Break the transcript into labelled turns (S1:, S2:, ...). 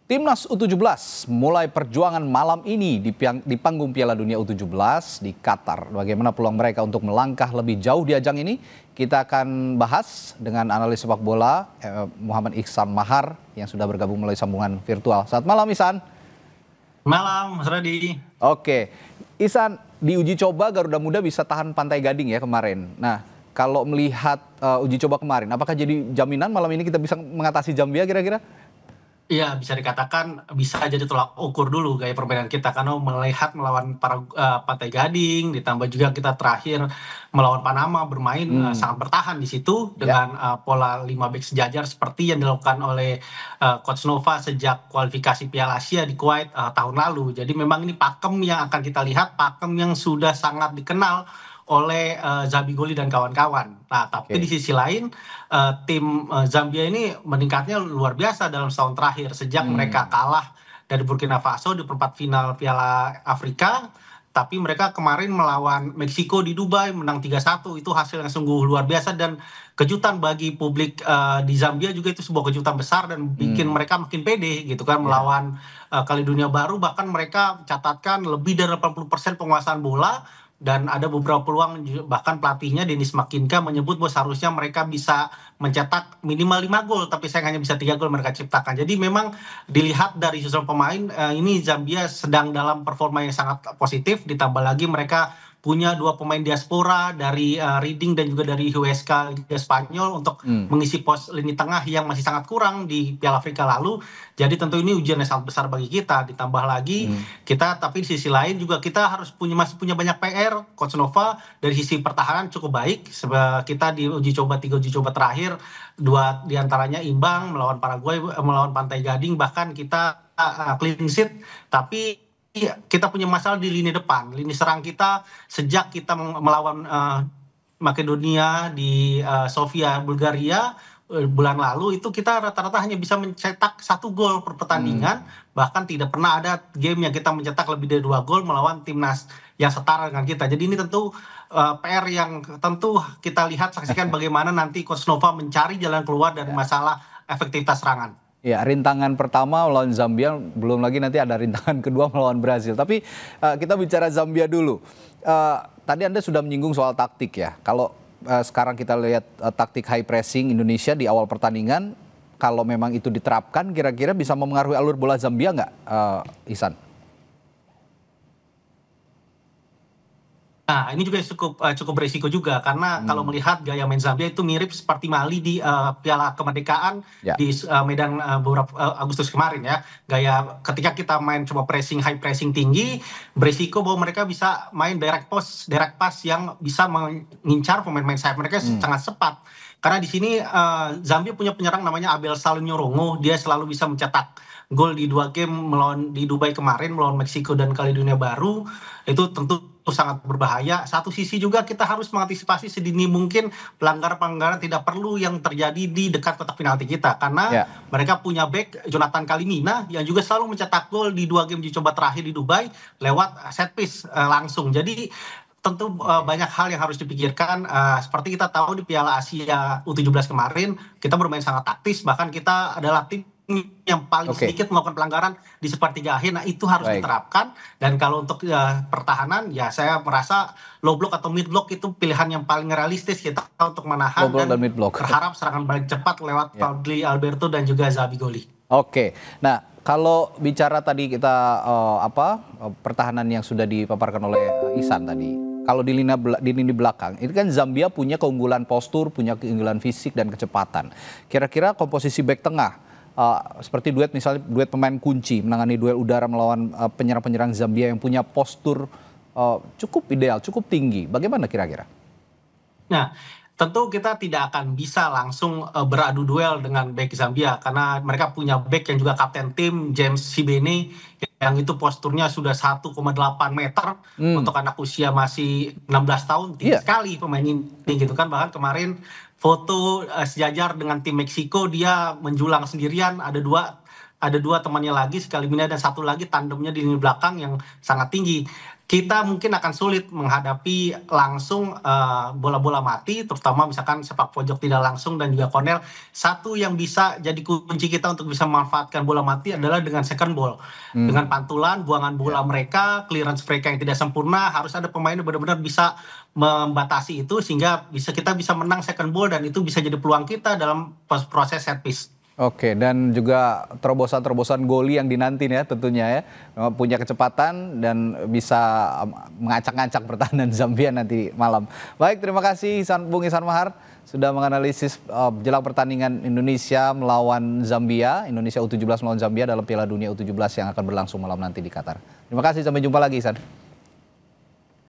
S1: Timnas U17 mulai perjuangan malam ini di panggung Piala Dunia U17 di Qatar. Bagaimana peluang mereka untuk melangkah lebih jauh di ajang ini? Kita akan bahas dengan analis sepak bola Muhammad Ihsan Mahar yang sudah bergabung melalui sambungan virtual. Selamat malam Ihsan.
S2: Malam Mas Radi.
S1: Oke, Ihsan, di uji coba Garuda Muda bisa tahan Pantai Gading ya kemarin. Nah, kalau melihat uji coba kemarin, apakah jadi jaminan malam ini kita bisa mengatasi Zambia kira-kira?
S2: Iya, bisa dikatakan bisa jadi tolak ukur dulu gaya permainan kita karena melihat melawan para Pantai Gading, ditambah juga kita terakhir melawan Panama bermain sangat bertahan di situ dengan pola 5 back sejajar seperti yang dilakukan oleh Coach Nova sejak kualifikasi Piala Asia di Kuwait tahun lalu. Jadi memang ini pakem yang akan kita lihat, pakem yang sudah sangat dikenal oleh Zabigoli dan kawan-kawan. Nah, tapi di sisi lain tim Zambia ini meningkatnya luar biasa dalam setahun terakhir sejak mereka kalah dari Burkina Faso di perempat final Piala Afrika. Tapi mereka kemarin melawan Meksiko di Dubai menang 3-1. Itu hasil yang sungguh luar biasa dan kejutan bagi publik di Zambia juga itu sebuah kejutan besar dan bikin mereka makin pede gitu kan melawan Kaledonia Baru. Bahkan mereka catatkan lebih dari 80% penguasaan bola. Dan ada beberapa peluang bahkan pelatihnya Dennis Makinka menyebut bahwa seharusnya mereka bisa mencetak minimal 5 gol tapi sayang hanya bisa 3 gol mereka ciptakan. Jadi memang dilihat dari susunan pemain ini Zambia sedang dalam performa yang sangat positif, ditambah lagi mereka punya 2 pemain diaspora dari Reading dan juga dari Huesca Liga Spanyol untuk mengisi pos lini tengah yang masih sangat kurang di Piala Afrika lalu. Jadi tentu ini ujian yang sangat besar bagi kita. Ditambah lagi kita tapi di sisi lain juga kita masih punya banyak PR. Coach Nova dari sisi pertahanan cukup baik. Kita di 3 uji coba terakhir 2 diantaranya imbang melawan Paraguay, melawan Pantai Gading, bahkan kita clean sheet. Tapi kita punya masalah di lini depan, lini serang kita sejak kita melawan Makedonia di Sofia, Bulgaria bulan lalu itu kita rata-rata hanya bisa mencetak 1 gol per pertandingan, bahkan tidak pernah ada game yang kita mencetak lebih dari 2 gol melawan timnas yang setara dengan kita. Jadi ini tentu PR yang tentu kita lihat saksikan bagaimana nanti Coach Nova mencari jalan keluar dari masalah efektivitas serangan.
S1: Ya, rintangan pertama melawan Zambia, belum lagi nanti ada rintangan kedua melawan Brazil. Tapi kita bicara Zambia dulu. Tadi Anda sudah menyinggung soal taktik ya. Kalau sekarang kita lihat taktik high pressing Indonesia di awal pertandingan, kalau memang itu diterapkan, kira-kira bisa mempengaruhi alur bola Zambia nggak, Ihsan?
S2: Nah, ini juga cukup berisiko juga karena kalau melihat gaya main Zambia itu mirip seperti Mali di Piala Kemerdekaan di Medan beberapa Agustus kemarin ya. Gaya ketika kita main coba high pressing tinggi, berisiko bahwa mereka bisa main direct pass yang bisa mengincar pemain-pemain sayap mereka sangat cepat. Karena di sini Zambia punya penyerang namanya Abel Salonyorongo, dia selalu bisa mencetak gol di 2 game di Dubai kemarin melawan Meksiko dan Kaledonia Baru. Itu tentu sangat berbahaya. Satu sisi juga kita harus mengantisipasi sedini mungkin pelanggaran-pelanggaran tidak perlu yang terjadi di dekat kotak penalti kita karena mereka punya back Jonathan Kalimina yang juga selalu mencetak gol di 2 game uji coba terakhir di Dubai lewat set piece langsung. Jadi tentu banyak hal yang harus dipikirkan. Seperti kita tahu di Piala Asia U17 kemarin kita bermain sangat taktis, bahkan kita adalah tim yang paling sedikit melakukan pelanggaran di sepertiga akhir. Nah itu harus diterapkan. Dan kalau untuk pertahanan ya saya merasa low block atau mid block itu pilihan yang paling realistis kita untuk menahan dan berharap serangan balik cepat lewat Fadli Alberto dan juga Zabigoli.
S1: Oke, nah kalau bicara tadi kita pertahanan yang sudah dipaparkan oleh Ihsan tadi. Kalau di lini belakang, ini kan Zambia punya keunggulan postur, punya keunggulan fisik dan kecepatan. Kira-kira komposisi back tengah, seperti misalnya duet pemain kunci, menangani duel udara melawan penyerang-penyerang Zambia yang punya postur cukup ideal, cukup tinggi. Bagaimana kira-kira?
S2: Nah, tentu kita tidak akan bisa langsung beradu duel dengan back Zambia karena mereka punya back yang juga kapten tim James Sibene yang itu posturnya sudah 1,8 meter untuk anak usia masih 16 tahun, tinggi sekali pemain ini gitu kan. Bahkan kemarin foto sejajar dengan tim Meksiko dia menjulang sendirian, ada dua temannya lagi, Kalimina dan satu lagi tandemnya di lini belakang yang sangat tinggi. kita mungkin akan sulit menghadapi langsung bola-bola mati, terutama misalkan sepak pojok tidak langsung dan juga corner. Satu yang bisa jadi kunci kita untuk bisa memanfaatkan bola mati adalah dengan second ball.
S1: Hmm,
S2: Dengan pantulan, buangan bola
S1: ya.
S2: mereka, clearance mereka yang tidak sempurna, harus ada pemain yang benar-benar bisa membatasi itu sehingga kita bisa menang second ball dan itu bisa jadi peluang kita dalam proses set piece.
S1: Oke, dan juga terobosan-terobosan goli yang dinanti ya tentunya ya. Punya kecepatan dan bisa mengacak-ngacak pertahanan Zambia nanti malam. Baik, terima kasih Bung Ihsan Mahar sudah menganalisis jelang pertandingan Indonesia melawan Zambia, Indonesia U17 melawan Zambia dalam Piala Dunia U17 yang akan berlangsung malam nanti di Qatar. Terima kasih, sampai jumpa lagi Ihsan.